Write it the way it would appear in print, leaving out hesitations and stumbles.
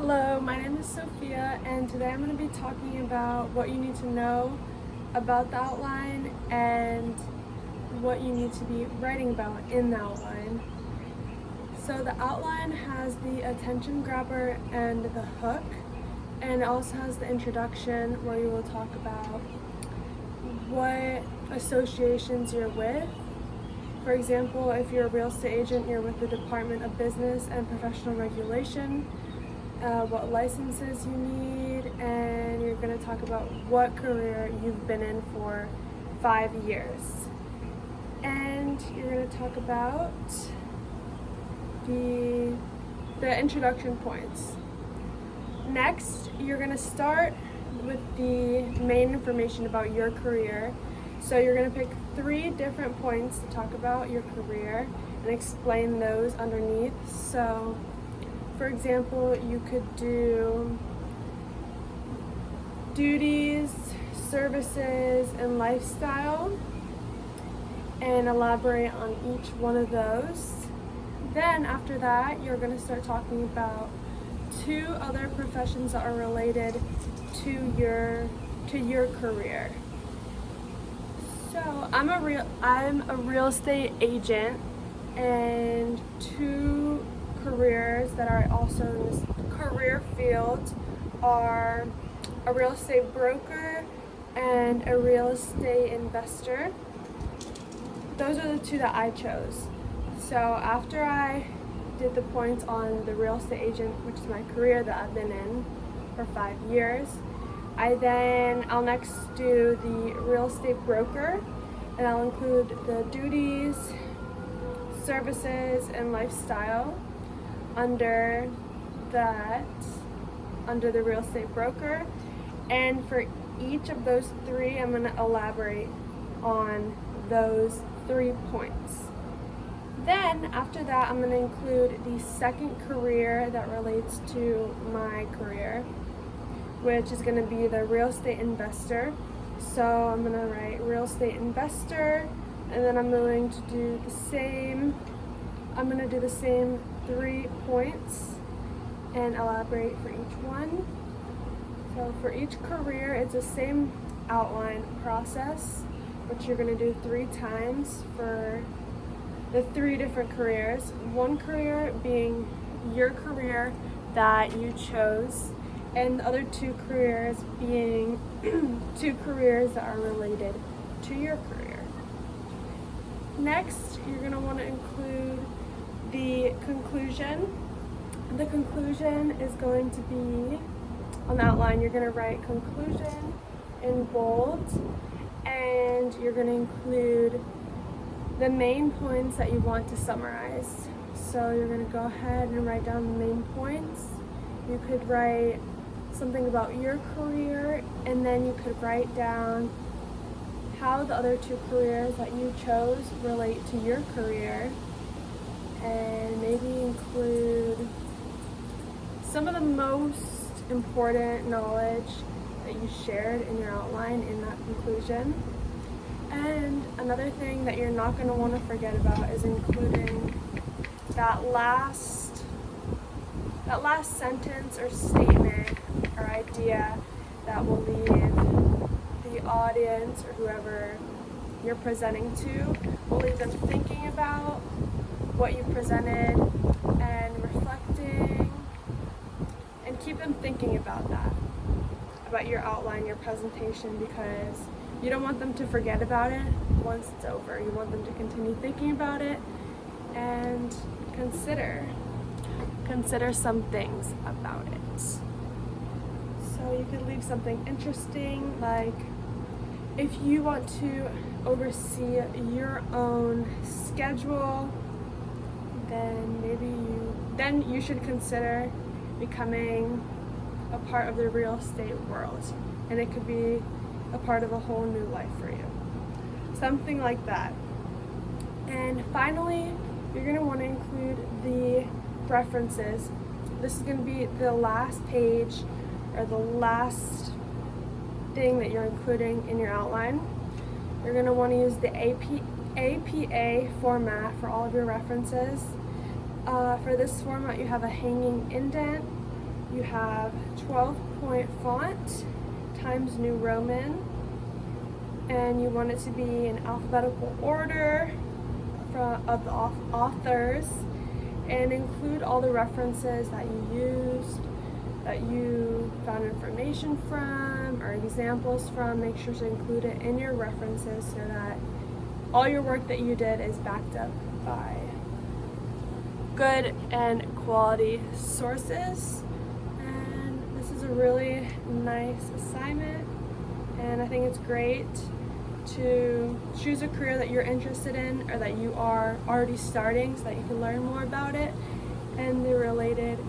Hello, my name is Sophia, and today I'm going to be talking about what you need to know about the outline and what you need to be writing about in the outline. So the outline has the attention grabber and the hook, and it also has the introduction where you will talk about what associations you're with. For example, if you're a real estate agent, you're with the Department of Business and Professional Regulation, what licenses you need, and you're going to talk about what career you've been in for 5 years. And you're going to talk about the introduction points. Next, you're going to start with the main information about your career. So you're going to pick 3 different points to talk about your career and explain those underneath. So for example, you could do duties, services, and lifestyle and elaborate on each one of those. Then after that, you're going to start talking about 2 other professions that are related to your career. So I'm a real estate agent, and 2 careers that are also in this career field are a real estate broker and a real estate investor. Those are the 2 that I chose. So after I did the points on the real estate agent, which is my career that I've been in for 5 years, I'll next do the real estate broker, and I'll include the duties, services, and lifestyle under the real estate broker. And for each of those 3, I'm going to elaborate on those 3 points. Then after that, I'm going to include the second career that relates to my career, which is going to be the real estate investor. So I'm going to write real estate investor, and then I'm going to do the same 3 points and elaborate for each one. So for each career, it's the same outline process, which you're going to do 3 times for the 3 different careers. One career being your career that you chose, and the other 2 careers being 2 careers that are related to your career. Next, you're going to want to include the conclusion. The conclusion is going to be, on the outline, you're going to write conclusion in bold, and you're going to include the main points that you want to summarize. So you're going to go ahead and write down the main points. You could write something about your career, and then you could write down how the other 2 careers that you chose relate to your career, and maybe include some of the most important knowledge that you shared in your outline in that conclusion. And another thing that you're not going to want to forget about is including that last sentence or statement or idea that will leave the audience or whoever you're presenting to, will leave them thinking about what you presented and reflecting, and keep them thinking about that, about your outline, your presentation, because you don't want them to forget about it once it's over. You want them to continue thinking about it and consider some things about it. So you could leave something interesting, like if you want to oversee your own schedule, then you should consider becoming a part of the real estate world, and it could be a part of a whole new life for you. Something like that. And finally, you're going to want to include the references. This is going to be the last page or the last thing that you're including in your outline. You're going to want to use the APA format for all of your references. For this format, you have a hanging indent, You have 12-point font, Times New Roman, and you want it to be in alphabetical order of the authors, and include all the references that you used, that you found information from or examples from. Make sure to include it in your references so that all your work that you did is backed up by good and quality sources. And this is a really nice assignment, and I think it's great to choose a career that you're interested in or that you are already starting so that you can learn more about it and the related